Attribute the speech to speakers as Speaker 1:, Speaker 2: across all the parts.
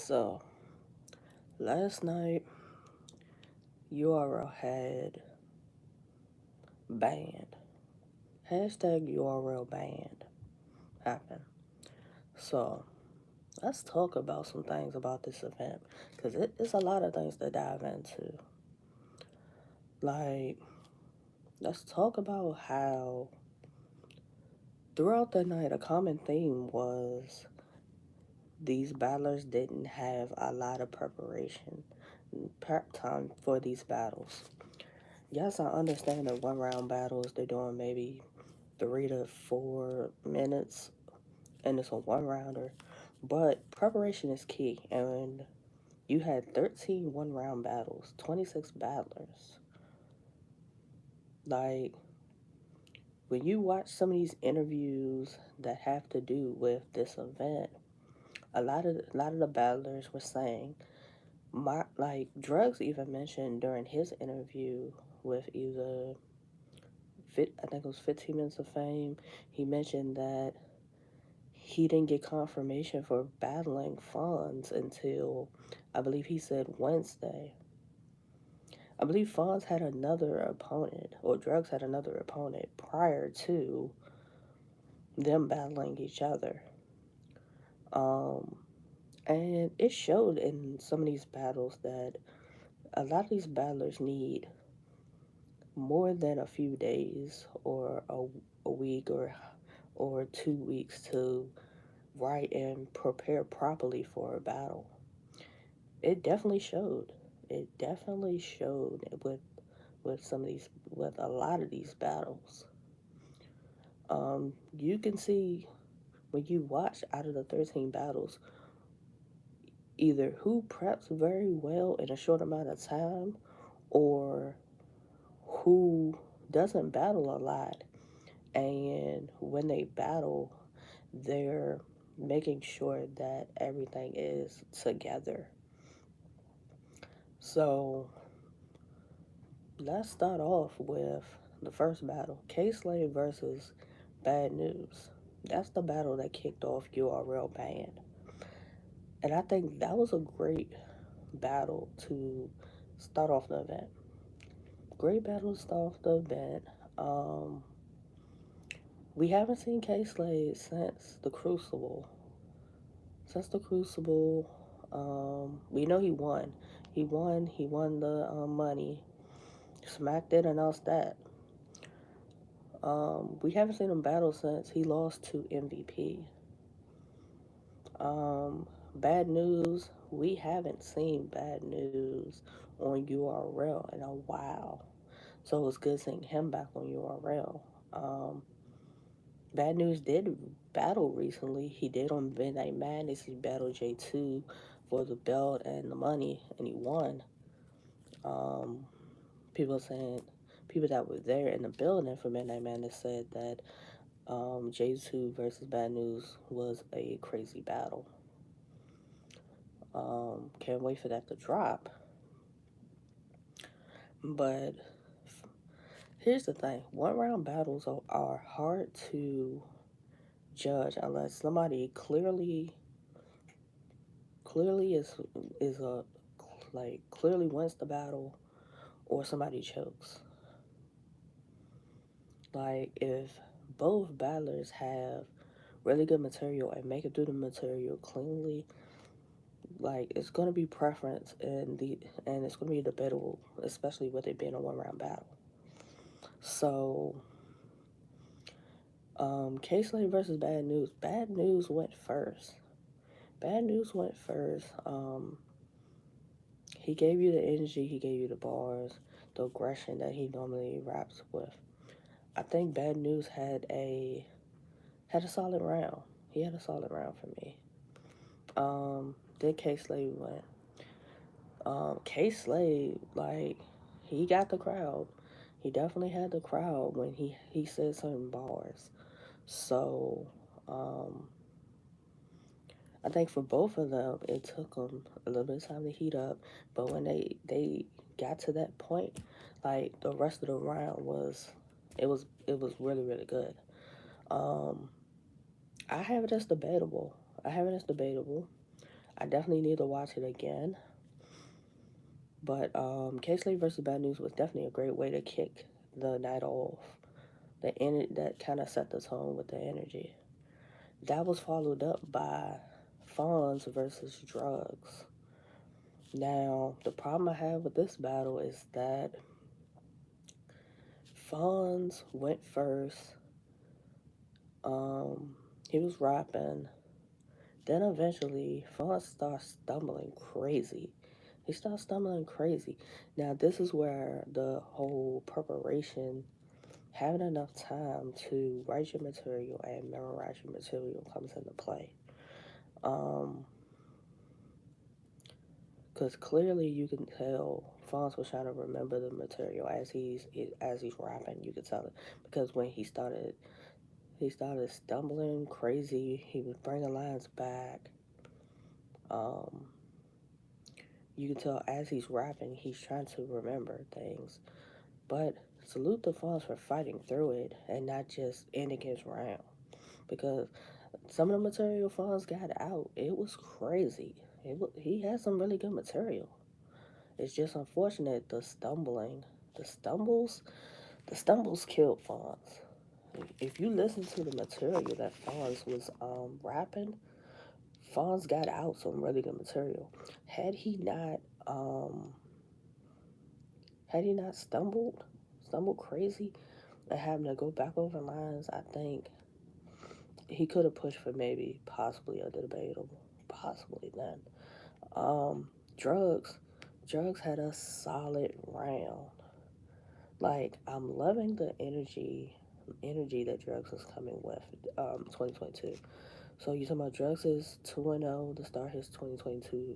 Speaker 1: So, last night, URL had banned. Hashtag URL banned happened. So, let's talk about some things about this event. Because it's a lot of things to dive into. Like, let's talk about how throughout the night, a common theme was these battlers didn't have a lot of preparation, prep time for these battles. Yes, I understand that one round battles, they're doing maybe 3 to 4 minutes, and it's a one rounder. But preparation is key, and you had 13 one round battles, 26 battlers. Like, when you watch some of these interviews that have to do with this event, a lot of the battlers were saying, like Drugs even mentioned during his interview with either I think it was 15 Minutes of Fame. He mentioned that he didn't get confirmation for battling Fonz until, I believe he said Wednesday. I believe Fonz had another opponent, or Drugs had another opponent prior to them battling each other. Um, and it showed in some of these battles that a lot of these battlers need more than a few days or a week or 2 weeks to write and prepare properly for a battle. It definitely showed. It definitely showed with some of these with a lot of these battles. You can see when you watch out of the 13 battles, either who preps very well in a short amount of time or who doesn't battle a lot, and when they battle, they're making sure that everything is together. So let's start off with the first battle, K-Slave versus Bad News. That's the battle that kicked off URL Band. And I think that was a great battle to start off the event. Great battle to start off the event. Um, we haven't seen K-Slave since the Crucible. We know he won. He won the money. Smack did announce that. We haven't seen him battle since he lost to MVP. Bad News, we haven't seen Bad News on URL in a while. So it was good seeing him back on URL. Bad News did battle recently. He did on Midnight Madness. He battled J2 for the belt and the money, and he won. Um, people saying, people that were there in the building for Midnight Madness said that J2 versus Bad News was a crazy battle. Can't wait for that to drop. But here's the thing: one round battles are hard to judge unless somebody clearly is a like clearly wins the battle or somebody chokes. Like if both battlers have really good material and make it through the material cleanly, like it's gonna be preference and it's gonna be debatable, especially with it being a one round battle. So K-Slave versus Bad News. Bad News went first. Bad News went first. He gave you the energy, he gave you the bars, the aggression that he normally raps with. I think Bad News had a solid round. He had a solid round for me. Then K Slave went. K Slave, like, he got the crowd. He definitely had the crowd when he said certain bars. So, I think for both of them, it took them a little bit of time to heat up. But when they got to that point, like the rest of the round it was really really good. Um, I have it as debatable. I have it as debatable. I definitely need to watch it again. But K-Slate versus Bad News was definitely a great way to kick the night off. That kind of set the tone with the energy. That was followed up by Fonz versus Drugs. Now, the problem I have with this battle is that Fonz went first. He was rapping. Then eventually, Fonz starts stumbling crazy. He starts stumbling crazy. Now, this is where the whole preparation, having enough time to write your material and memorize your material comes into play. Because clearly you can tell Fonz was trying to remember the material as he's rapping. You could tell it because when he started stumbling crazy. He was bringing lines back. Um, you can tell as he's rapping, he's trying to remember things. But salute the Fonz for fighting through it and not just ending his round. Because some of the material Fonz got out, it was crazy. He had some really good material. It's just unfortunate the stumbles, the stumbles killed Fonz. If you listen to the material that Fonz was rapping, Fonz got out some really good material. Had he not um had he not stumbled crazy and having to go back over lines, I think he could have pushed for maybe possibly a debatable, possibly then. Um, drugs, drugs had a solid round. Like I'm loving the energy that drugs is coming with. 2022. So you talking about drugs is 2-0 to start his 2022.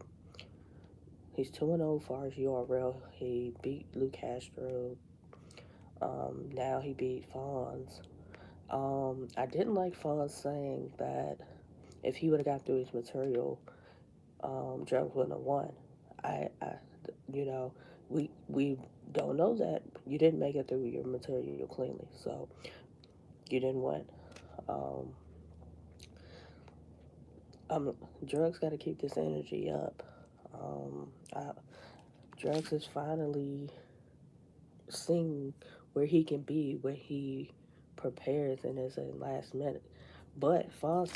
Speaker 1: He's 2-0 as far as URL. He beat Lou Castro. Now he beat Fonz. I didn't like Fonz saying that if he would have got through his material, drugs wouldn't have won. I, you know, we don't know that you didn't make it through your material cleanly, so you didn't win. Um, drugs got to keep this energy up. Um, I, drugs is finally seeing where he can be when he prepares and is in last minute. But Fonz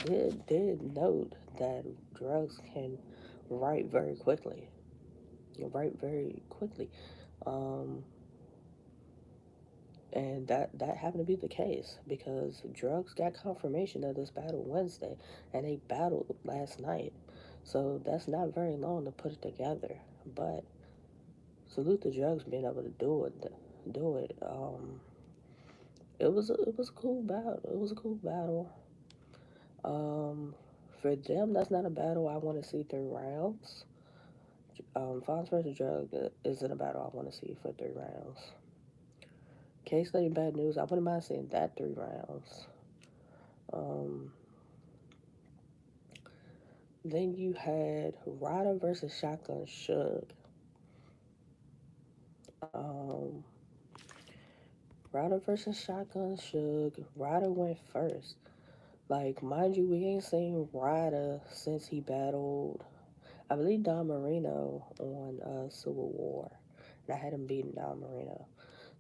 Speaker 1: did note that drugs can write very quickly. You write very quickly. Um, and that happened to be the case because drugs got confirmation of this battle Wednesday and they battled last night. So that's not very long to put it together. But salute the drugs being able to do it. It was a cool battle. It was a cool battle. Um, for them, that's not a battle I want to see 3 rounds. Fonz versus Drug isn't a battle I want to see for 3 rounds. Case Lady Bad News, I wouldn't mind seeing that 3 rounds. Um, then you had Ryder versus Shotgun Suge. Um, Ryder versus Shotgun Suge. Ryder went first. Like, mind you, we ain't seen Ryder since he battled, I believe, Don Marino on Civil War. And I had him beating Don Marino.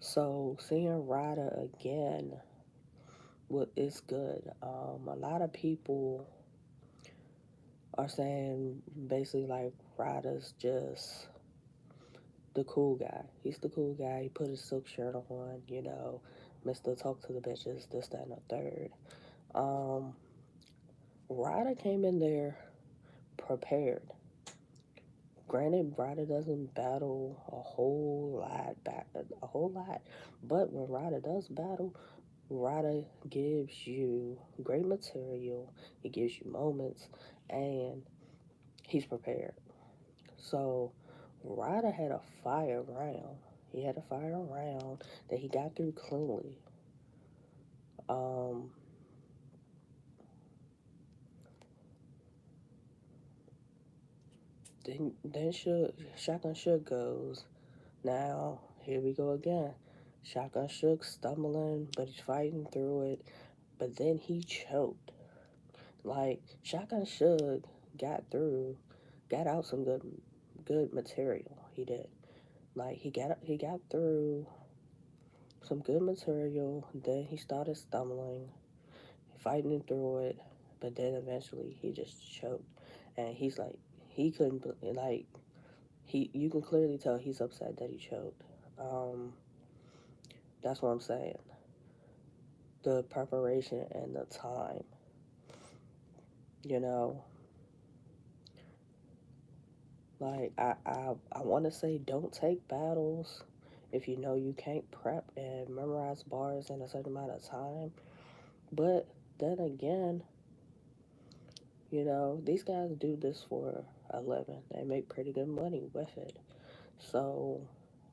Speaker 1: So, seeing Ryder again is good. A lot of people are saying basically like Ryder's just the cool guy. He's the cool guy. He put his silk shirt on, Mr. Talk to the Bitches, this, that, and the third. Um, Ryder came in there prepared. Granted, Ryder doesn't battle a whole lot, but when Ryder does battle, Ryder gives you great material. He gives you moments, and he's prepared. So, Ryder had a fire round. He had a fire round that he got through cleanly. Um, then Shotgun Shook goes. Now, here we go again. Shotgun Shook stumbling, but he's fighting through it. But then he choked. Like, Shotgun Shook got through. got out some good material. He did. Like he got through some good material. Then he started stumbling, fighting through it, but then eventually he just choked, and he's like he couldn't like he you can clearly tell he's upset that he choked. Um, that's what I'm saying. The preparation and the time, you know, like I want to say don't take battles if you know you can't prep and memorize bars in a certain amount of time. But then again, these guys do this for a living. They make pretty good money with it. So,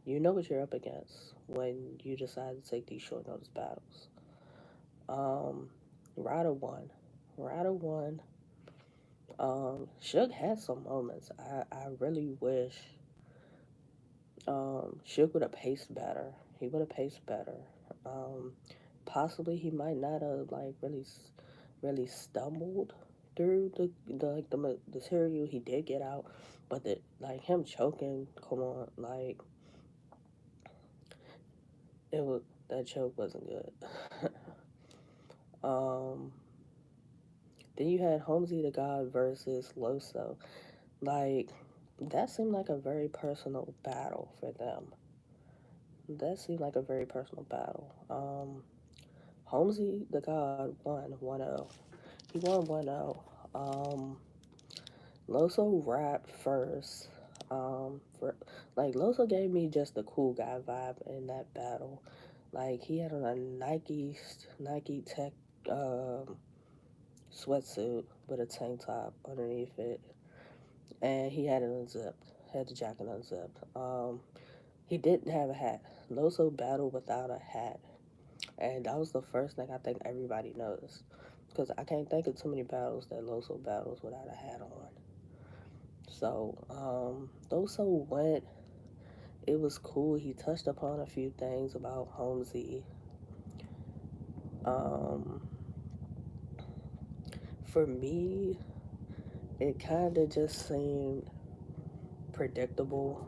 Speaker 1: you know what you're up against when you decide to take these short notice battles. Um, Ryder won. Ryder won. Suge had some moments. I really wish Suge would have paced better. He would have paced better. Um, Possibly he might not have like really stumbled through the material he did get out, but like him choking, come on, like it was that choke wasn't good. um, then you had Homzy the God versus Loso. Like that seemed like a very personal battle for them. That seemed like a very personal battle. Homzy the God won 1-0. He won 1-0. Loso rapped first. For like Loso gave me just the cool guy vibe in that battle. Like he had on a Nike Tech um, sweatsuit with a tank top underneath it, and he had it unzipped. Had the jacket unzipped. He didn't have a hat. Loso battled without a hat, and that was the first thing I think everybody noticed. Because I can't think of too many battles that Loso battles without a hat on. So, Loso went. It was cool. He touched upon a few things about Homzy. Um, for me, it kind of just seemed predictable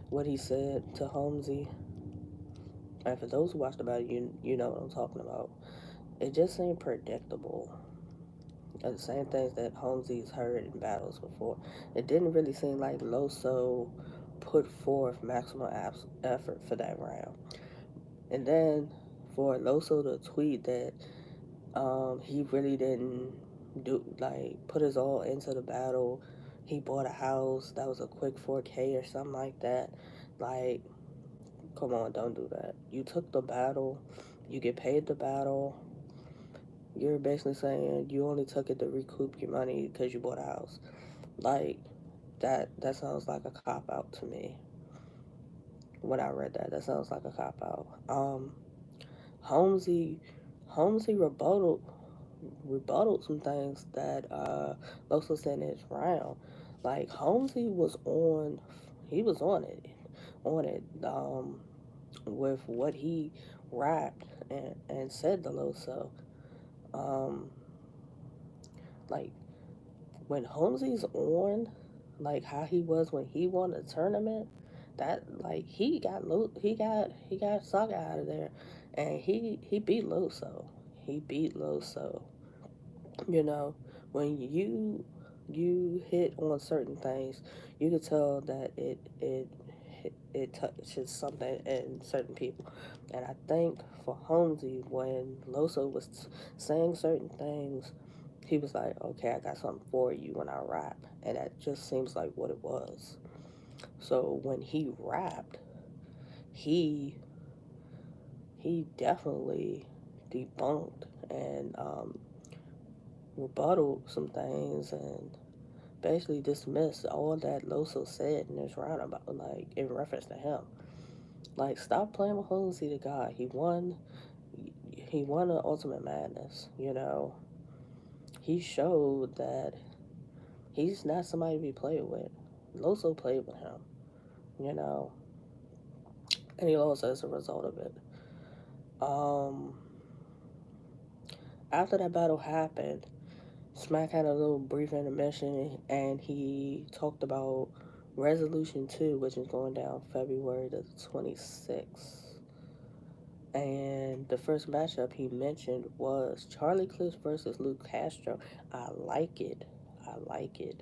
Speaker 1: what he said to Homzy. And for those who watched the battle, you know what I'm talking about. It just seemed predictable. And the same things that Holmesy's heard in battles before. It didn't really seem like Loso put forth maximum effort for that round. And then for Loso to tweet that he really didn't put his all into the battle. He bought a house that was a quick 4K or something like that. Like, come on, don't do that. You took the battle, you get paid the battle. You're basically saying you only took it to recoup your money because you bought a house. Like, that sounds like a cop out to me. When I read that sounds like a cop out. Holmesy Holmesy rebutted some things that Loso said in his round. Like Holmesy was he was on it with what he rapped and said to Loso. Um, like when Holmesy's on, like how he was when he won the tournament, that like he got Saga out of there, and he beat Loso. He beat Loso. You know, when you hit on certain things, you could tell that it touches something in certain people. And I think for Holmesy, when Loso was saying certain things, he was like, okay, I got something for you when I rap. And that just seems like what it was. So when he rapped, he he definitely debunked and rebutted some things and basically dismissed all that Loso said in this round about like in reference to him. Like stop playing with Homzy the God. He won the Ultimate Madness, He showed that he's not somebody to be played with. Loso played with him, you know, and he lost as a result of it. Um, After that battle happened, Smack had a little brief intermission, and he talked about Resolution 2, which is going down February the 26th. And the first matchup he mentioned was Charlie Clips versus Lou Castro. I like it. I like it.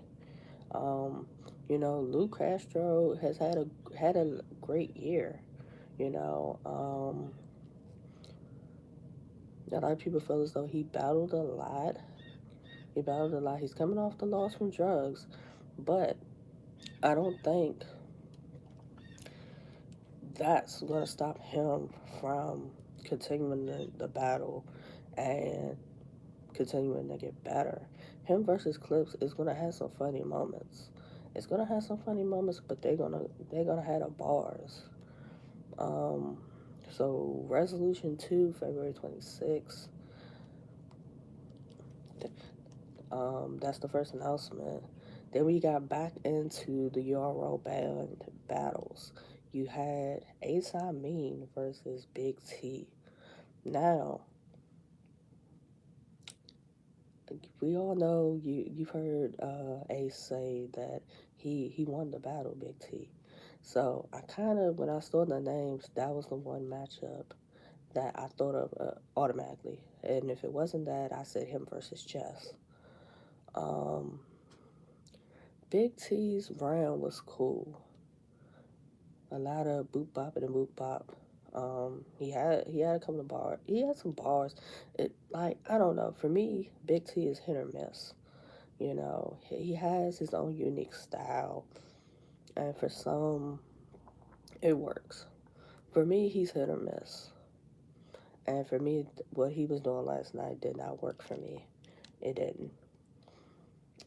Speaker 1: Um, Lou Castro has had a great year. You know, a lot of people feel as though he battled a lot. He battled a lot. He's coming off the loss from drugs, but I don't think that's going to stop him from continuing the battle and continuing to get better. Him versus Clips is going to have some funny moments. It's going to have some funny moments, but they're gonna have the bars. Um, so Resolution 2, February 26th. That's the first announcement. Then we got back into the URL band battles. You had Asa Mean versus Big T. Now, we all know you've heard Ace say that he won the battle, Big T. So I kind of, when I saw the names, that was the one matchup that I thought of automatically. And if it wasn't that, I said him versus Chess. Um, Big T's round was cool. A lot of boop bop and boop bop. He had a couple of bars. He had some bars. It, like, I don't know. For me, Big T is hit or miss. He has his own unique style, and for some, it works. For me, he's hit or miss. And for me, what he was doing last night did not work for me. It didn't.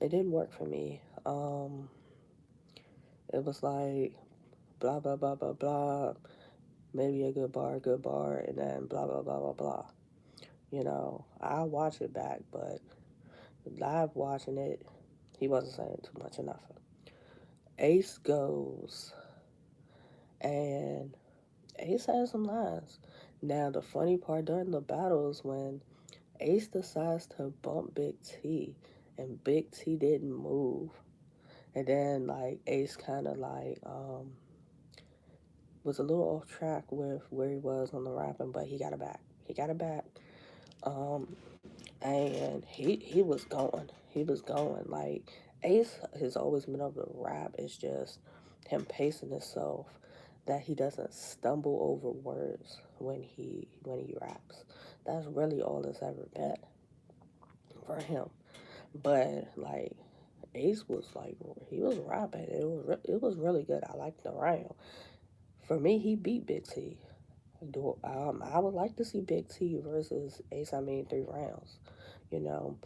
Speaker 1: It didn't work for me. It was like blah blah blah blah blah. Maybe a good bar, and then blah blah blah blah blah. I'll watch it back, but live watching it, he wasn't saying too much enough. Ace goes, and Ace has some lines. Now, the funny part during the battle is when Ace decides to bump Big T, and Big T didn't move. And then, like, Ace kind of, like, was a little off track with where he was on the rapping, but he got it back. He got it back. Um, and he was going. He was going. Like, Ace has always been able to rap. It's just him pacing himself that he doesn't stumble over words when he raps. That's really all it's ever been for him. But like Ace was like he was rapping. It was really good. I liked the round. For me, he beat Big T. I would like to see Big T versus Ace. I mean, 3 rounds. You know,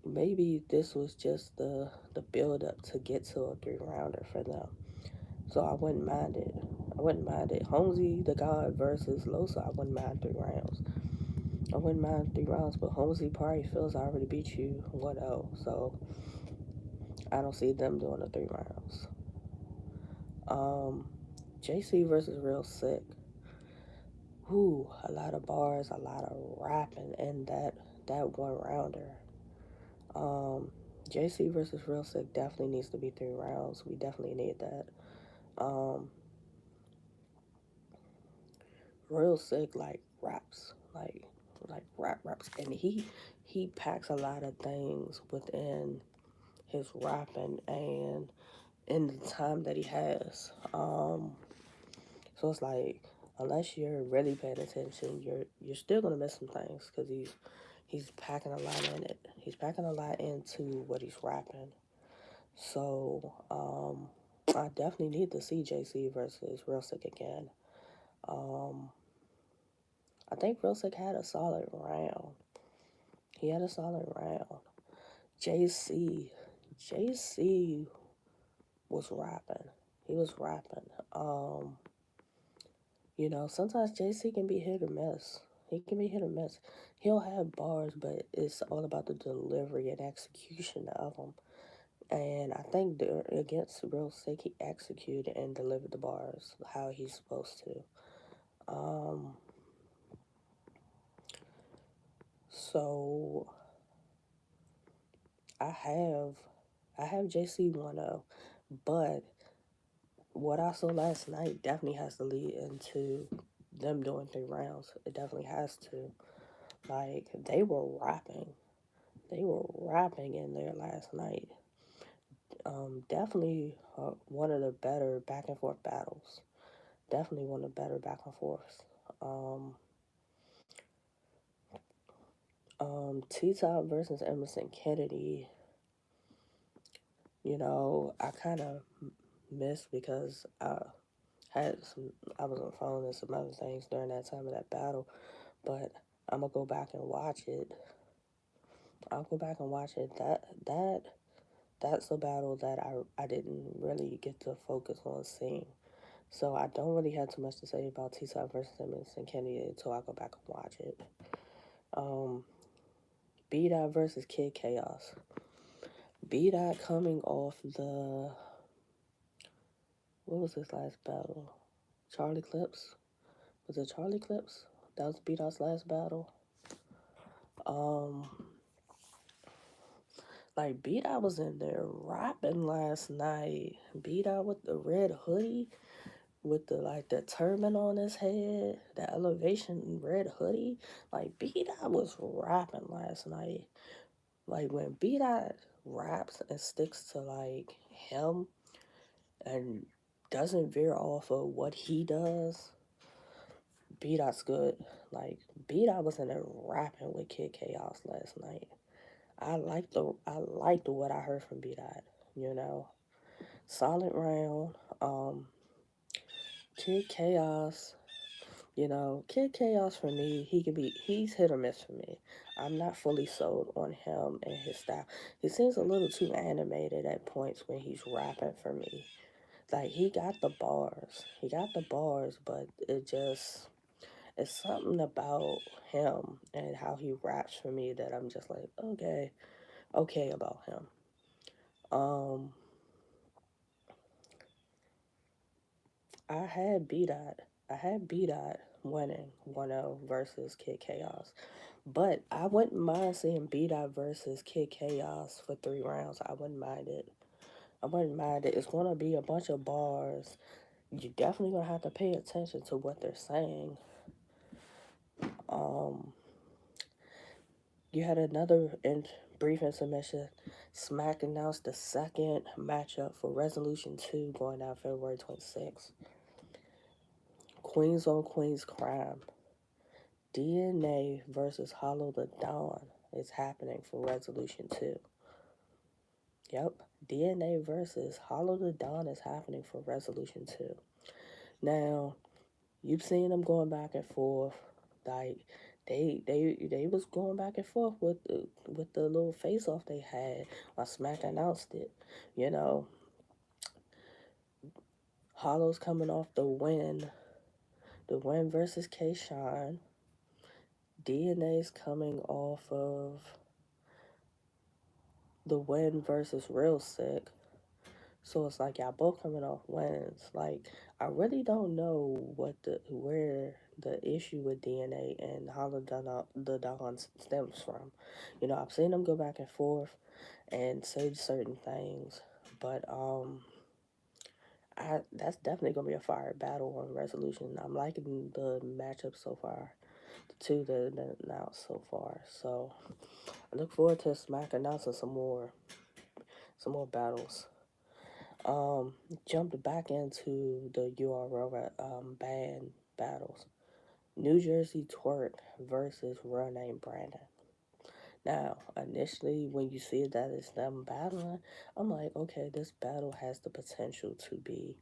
Speaker 1: maybe this was just the build up to get to a 3 rounder for them. So I wouldn't mind it. I wouldn't mind it. Homzy the God versus Loso. I wouldn't mind 3 rounds. I wouldn't mind 3 rounds, but Homzy probably feels I already beat you 1-0. So I don't see them doing the 3 rounds. Um, JC versus Real Sick. Whew, a lot of bars, a lot of rapping in that 1 rounder. Um, JC versus Real Sick definitely needs to be 3 rounds. We definitely need that. Um, Real Sick like raps, like raps, and he packs a lot of things within his rapping and in the time that he has. So it's like unless you're really paying attention, you're still gonna miss some things because he's packing a lot in it. He's packing a lot into what he's rapping. So I definitely need to see JC versus Real Sick again. Um, I think Real Sick had a solid round. He had a solid round. JC, JC was rapping. He was rapping. Sometimes JC can be hit or miss. He can be hit or miss. He'll have bars, but it's all about the delivery and execution of them. And I think against Real Sick, he executed and delivered the bars how he's supposed to. Um, so I have JC10, but what I saw last night definitely has to lead into them doing 3 rounds. It definitely has to. Like, they were rapping in there last night. Definitely one of the better back and forth battles. Definitely one of the better back and forths. Um, T-Top versus Emerson Kennedy. I kind of missed because I was on the phone and some other things during that time of that battle, but I'm gonna go back and watch it. I'll go back and watch it. That's a battle that I didn't really get to focus on seeing. So I don't really have too much to say about T-Top versus Emerson Kennedy until I go back and watch it. Um, B-Dot versus Kid Chaos. B-Dot coming off what was his last battle? Charlie Clips? Was it Charlie Clips? That was B-Dot's last battle. Um, like B-Dot was in there rapping last night. B-Dot with the red hoodie, with the turban on his head, the elevation red hoodie. Like B-Dot was rapping last night. Like when B-Dot raps and sticks to like him and doesn't veer off of what he does, B-Dot's good. Like B-Dot was in there rapping with Kid Chaos last night. I liked what I heard from B-Dot, you know. Solid round. Kid Chaos, Kid Chaos for me, he's hit or miss for me. I'm not fully sold on him and his style. He seems a little too animated at points when he's rapping for me. Like he got the bars, but it's something about him and how he raps for me that I'm just like, okay about him. Um, I had B Dot. I had B Dot winning 1-0 versus Kid Chaos. But I wouldn't mind seeing B Dot versus Kid Chaos for 3 rounds. I wouldn't mind it. I wouldn't mind it. It's gonna be a bunch of bars. You definitely gonna have to pay attention to what they're saying. Um, you had another brief intermission. Smack announced the second matchup for Resolution 2 going down February 26th. Queens on Queens Crime. DNA versus Hollow the Dawn is happening for Resolution 2. Yep. DNA versus Hollow the Dawn is happening for Resolution 2. Now, you've seen them going back and forth. Like, they was going back and forth with the little face off they had while Smack announced it. You know, Hollow's coming off the win versus K Shine. DNA's coming off of the win versus Real Sick. So it's like y'all both coming off wins. Like I really don't know where the issue with DNA and how the Dawn stems from. I've seen them go back and forth and say certain things, but that's definitely gonna be a fire battle on Resolution. I'm liking the matchup so far, the two that announced so far. So I look forward to Smack announcing some more battles. Jumped back into the URL band battles. New Jersey Twerk versus Real Name Brandon. Now, initially, when you see that it's them battling, I'm like, okay, this battle has the potential to be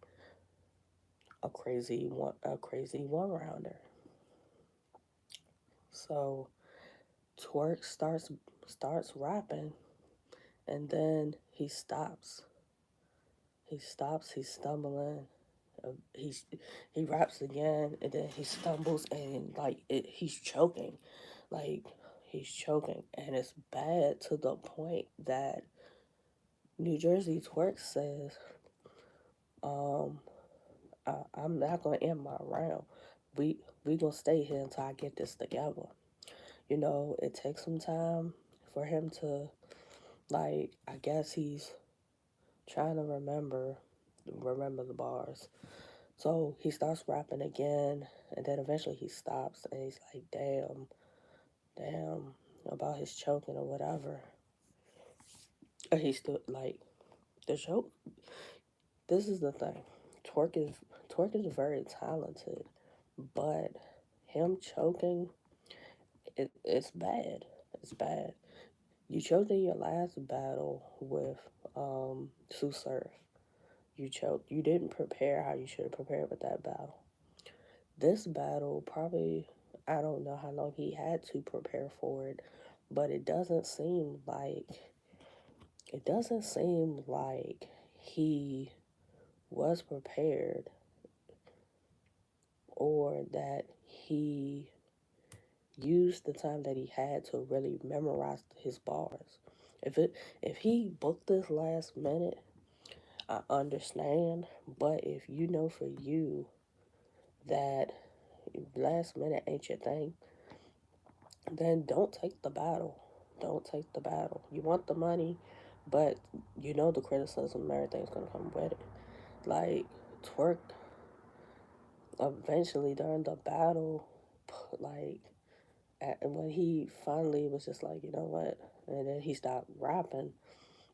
Speaker 1: a crazy one rounder. So Twerk starts rapping, and then he stops. He's stumbling. He's he raps again, and then he stumbles, and like he's choking, and it's bad to the point that New Jersey Twerk says, um, I'm not gonna end my round. We gonna stay here until I get this together. It takes some time for him to Like, I guess he's trying to remember the bars. So he starts rapping again, and then eventually he stops, and he's like, damn, about his choking or whatever. And he's still like, the choke. This is the thing. Twerk is Twerk is very talented, but him choking, it's bad. It's bad. You choked in your last battle with Sue Surf. You choked. You didn't prepare how you should have prepared with that battle. This battle, probably, I don't know how long he had to prepare for it, but it doesn't seem like he was prepared, or that he used the time that he had to really memorize his bars. If he booked this last minute, I understand, but if you know for you that last minute ain't your thing, then don't take the battle. Don't take the battle. You want the money, but you know the criticism and everything's gonna come with it. Like, Twerk eventually during the battle, like, when he finally was just like, you know what, and then he stopped rapping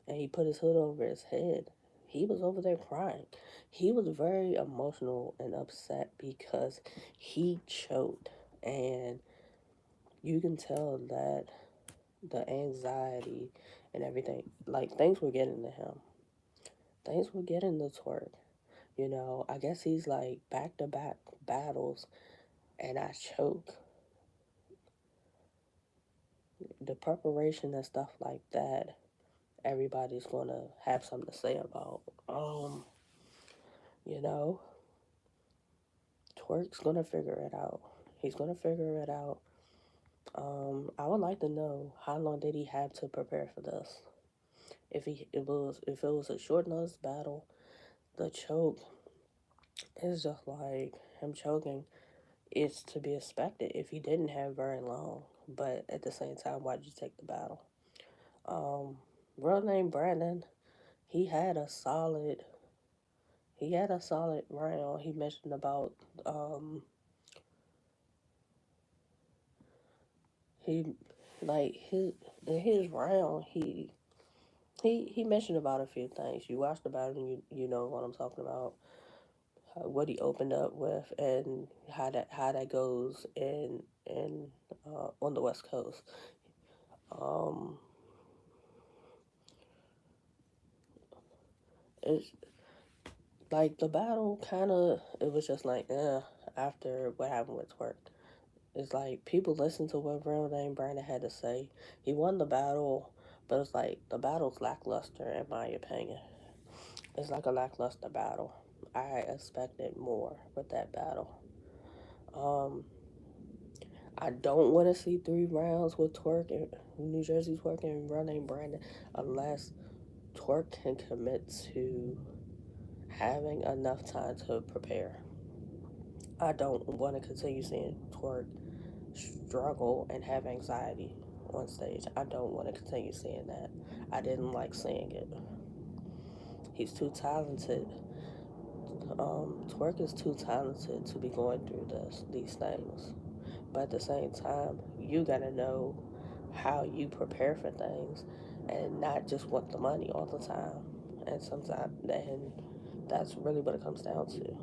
Speaker 1: and he put his hood over his head. He was over there crying. He was very emotional and upset because he choked, and you can tell that the anxiety and everything, like, things were getting to him. Things were getting to Twerk. I guess he's like back to back battles, and I choke. The preparation and stuff like that, everybody's gonna have something to say about. You know, Twerk's gonna figure it out. He's gonna figure it out. I would like to know, how long did he have to prepare for this? If it was a short notice battle, the choke is just like him choking. It's to be expected if he didn't have very long. But at the same time, why did you take the battle? Um, Real name Brandon. He had a solid. He had a solid round. He mentioned about he like his in his round he mentioned about a few things. You watched about it and you know what I'm talking about. What he opened up with, and how that goes in on the West Coast. Um, it's like the battle kind of, it was just like, after what happened with Twerk. It's like people listened to what Real Name Brandon had to say. He won the battle, but it's like the battle's lackluster in my opinion. It's like a lackluster battle. I expected more with that battle. Um, I don't want to see 3 rounds with Twerk and New Jersey Twerk and Real Name Brandon unless Twerk can commit to having enough time to prepare. I don't want to continue seeing Twerk struggle and have anxiety on stage. I don't want to continue seeing that. I didn't like seeing it. He's too talented. Twerk is too talented to be going through these things. But at the same time, you gotta know how you prepare for things, and not just want the money all the time. And sometimes, and that's really what it comes down to.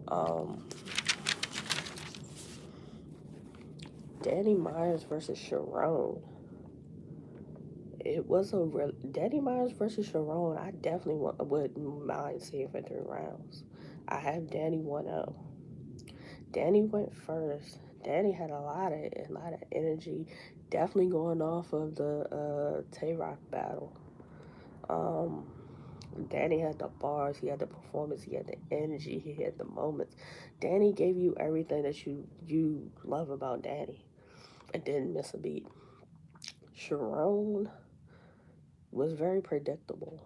Speaker 1: Um, Danny Myers versus Sharon. It was a real Danny Myers versus Sharon. I definitely wouldn't mind seeing for 3 rounds. I have Danny 1-0. Danny went first. Danny had a lot of energy, definitely going off of the Tay Rock battle. Um, Danny had the bars, he had the performance, he had the energy, he had the moments. Danny gave you everything that you love about Danny, and didn't miss a beat. Sharon was very predictable.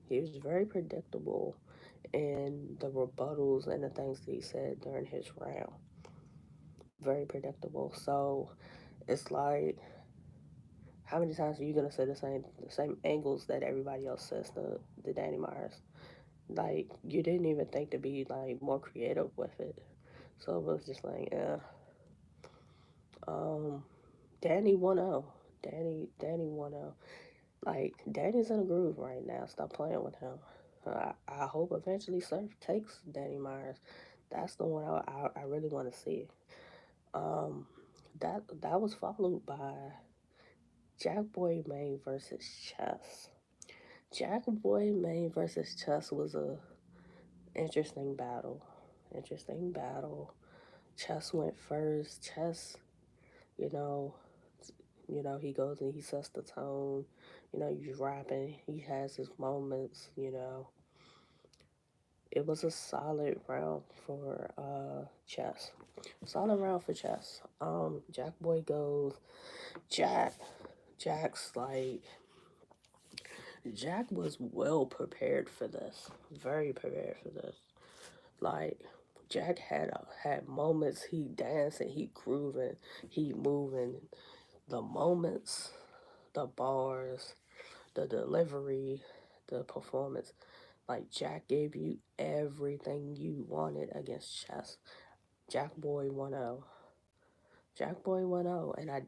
Speaker 1: He was very predictable in the rebuttals and the things that he said during his round. Very predictable. So it's like, How many times are you gonna say the same angles that everybody else says the Danny Myers? Like you didn't even think to be like more creative with it. So it was just like, um, Danny 1-0. Danny 1-0. Like Danny's in a groove right now. Stop playing with him. I hope eventually Surf takes Danny Myers. That's the one I really want to see. Um, that was followed by Jack Boy Main versus Chess. Jack Boy Main versus Chess was a interesting battle. Interesting battle. Chess went first. Chess, you know, he goes and he sets the tone. He's rapping. He has his moments. It was a solid round for Chess. Solid round for Chess. Jack Boy goes. Jack. Jack's like Jack was well prepared for this. Very prepared for this. Like Jack had moments. He dancing. He grooving. He moving. The moments, the bars, the delivery, the performance. Like Jack gave you everything you wanted against Chess. Jack Boy 1-0. Jack Boy 1-0. And I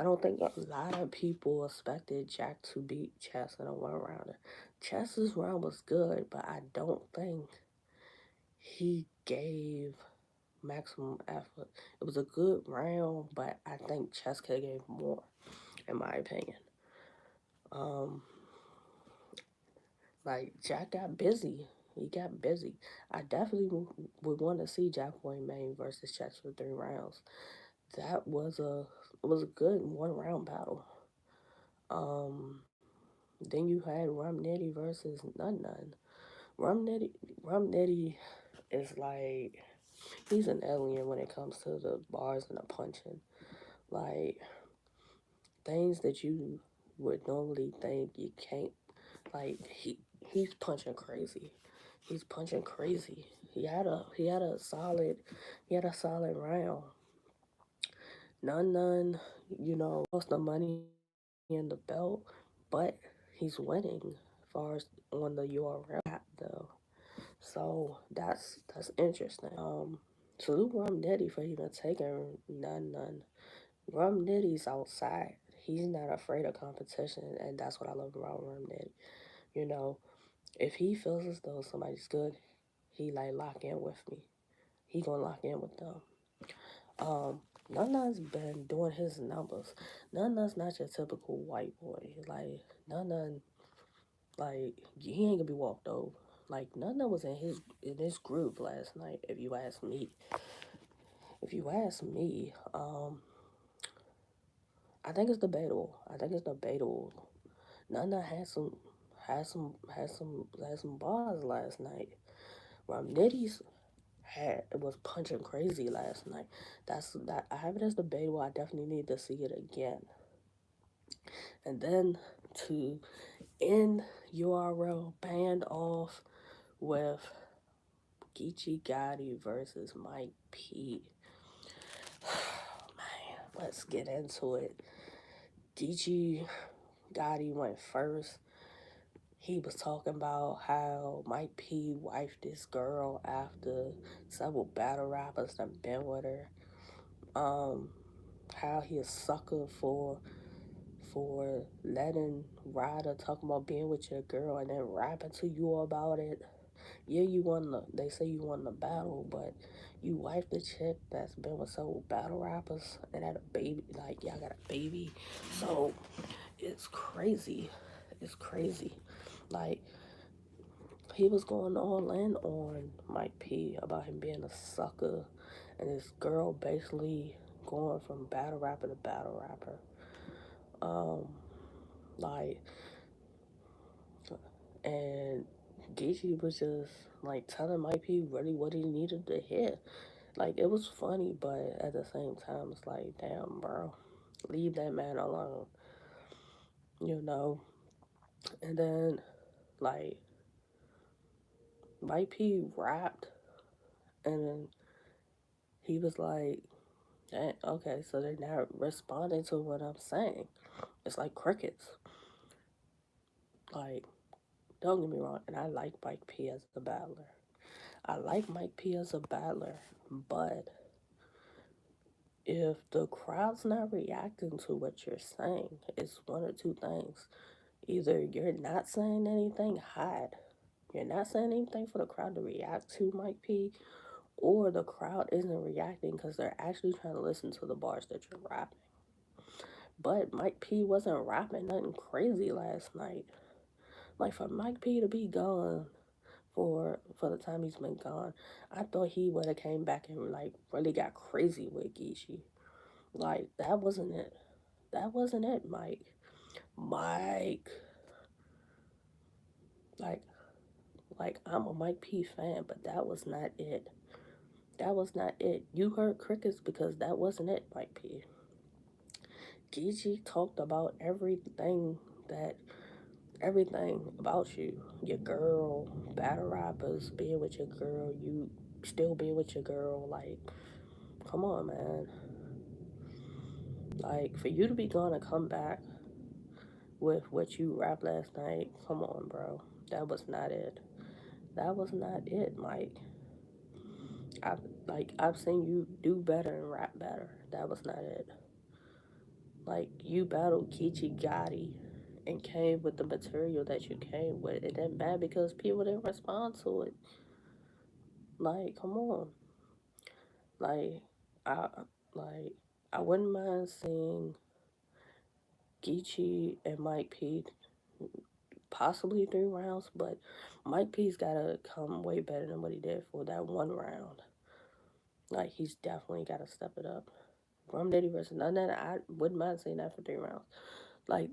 Speaker 1: don't think a lot of people expected Jack to beat Chess in a one rounder. Chess's round was good, but I don't think he gave maximum effort. It was a good round, but I think Chess could have gave more, in my opinion. Um, Jack got busy. He got busy. I definitely would want to see Jack Boy Main versus Chess for 3 rounds. That was a good 1 round battle. Um, then you had Rum Nitty versus Nun Nun. Rum Nitty, Rum Nitty is like he's an alien when it comes to the bars and the punching. Like things that you would normally think you can't. Like he's punching crazy. He's punching crazy. He had a solid round. None, lost the money in the belt, but he's winning as far as on the URL app though. So that's interesting. Salute Rum Nitty for even taking none. Rum Nitty's outside. He's not afraid of competition, and that's what I love about Rum Nitty. You know, if he feels as though somebody's good, he like lock in with me. He gonna lock in with them. Um, Nana's been doing his numbers. Nana's not your typical white boy. Like Nana, like he ain't gonna be walked over. Like Nana was in his groove last night. If you ask me, I think it's debatable. Nana had some bars last night. Nitty's had was punching crazy last night. That I have it as debatable. I definitely need to see it again. And then to end URL band off with Geechee Gotti versus Mike P. Man, let's get into it. Geechee Gotti went first. He was talking about how Mike P wifed this girl after several battle rappers done been with her. How he a sucker for letting Ryder talk about being with your girl and then rapping to you about it. Yeah, they say you won the battle, but you wifed the chick that's been with several battle rappers and had a baby, like y'all got a baby. So it's crazy. It's crazy. Like he was going all in on Mike P about him being a sucker and this girl basically going from battle rapper to battle rapper. Um, like, and Geechee was just like telling Mike P really what he needed to hear. Like, it was funny, but at the same time, it's like, damn, bro, leave that man alone, you know? And then, like, Mike P rapped, and then he was like, Okay, so they're not responding to what I'm saying. It's like crickets. Like, don't get me wrong, and I like Mike P as a battler. I like Mike P as a battler, but if the crowd's not reacting to what you're saying, it's one or two things. Either you're not saying anything hot, you're not saying anything for the crowd to react to Mike P, or the crowd isn't reacting because they're actually trying to listen to the bars that you're rapping. But Mike P wasn't rapping nothing crazy last night. Like for Mike P to be gone for the time he's been gone, I thought he would have came back and like really got crazy with Geechee. Like that wasn't it. That wasn't it, Mike. Mike. Like like I'm a Mike P fan, but that was not it. That was not it. You heard crickets because that wasn't it, Mike P. Gigi talked about that everything about you. Your girl, battle rappers, being with your girl, you still being with your girl, like come on man. Like for you to be gonna come back with what you rapped last night, come on bro. That was not it. That was not it, Mike. I've I've seen you do better and rap better. That was not it. Like you battled Kichi Gotti and came with the material that you came with. It didn't matter because people didn't respond to it. Like, come on. Like I like I wouldn't mind seeing Geechee and Mike P possibly 3 rounds, but Mike P's gotta come way better than what he did for that 1 round. Like he's definitely gotta step it up. Rum Diddy versus none of that I wouldn't mind seeing that for 3 rounds. Like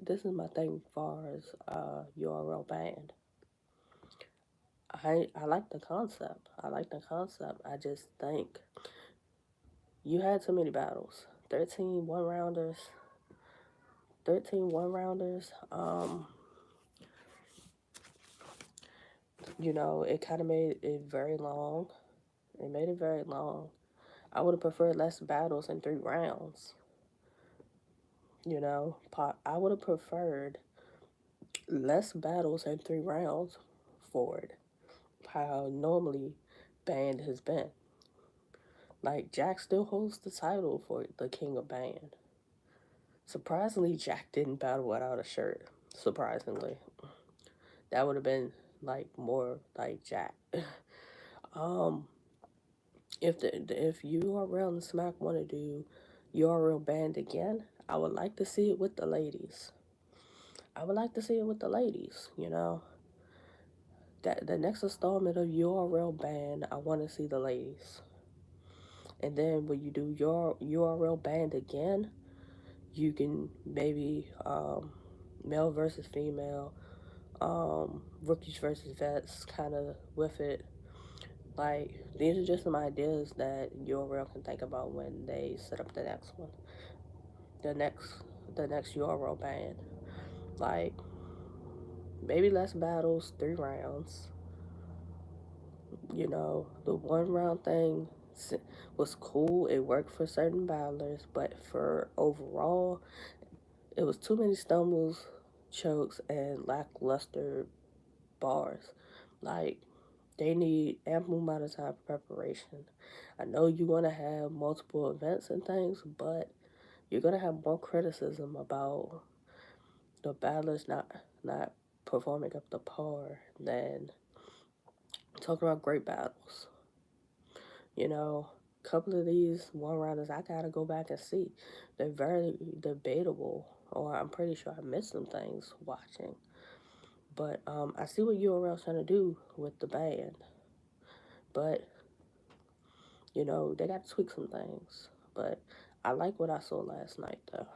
Speaker 1: this is my thing as far as URL band. I like the concept. I like the concept. I just think you had too many battles. 13 one-rounders. 13 one-rounders. It kind of made it very long. It made it very long. I would have preferred less battles in 3 rounds. I would have preferred less battles in 3 rounds forward. How normally band has been. Like Jack still holds the title for the King of Band. Surprisingly, Jack didn't battle without a shirt. Surprisingly, that would have been like more like Jack. um, if URL and Smack want to do URL band again, I would like to see it with the ladies. I would like to see it with the ladies. That the next installment of URL band, I want to see the ladies. And then when you do your URL band again, you can maybe male versus female, rookies versus vets, kind of with it. Like these are just some ideas that URL can think about when they set up the next one, the next the next URL band. Like maybe less battles, 3 rounds. The 1 round thing was cool. It worked for certain battlers, but for overall, it was too many stumbles, chokes, and lackluster bars. Like they need ample amount of time for preparation. I know you want to have multiple events and things, but you're gonna have more criticism about the battlers not performing up to par than talking about great battles. A couple of these 1 rounders I gotta go back and see. They're very debatable, or I'm pretty sure I missed some things watching. But I see what URL's trying to do with the band. But they got to tweak some things. But I like what I saw last night, though.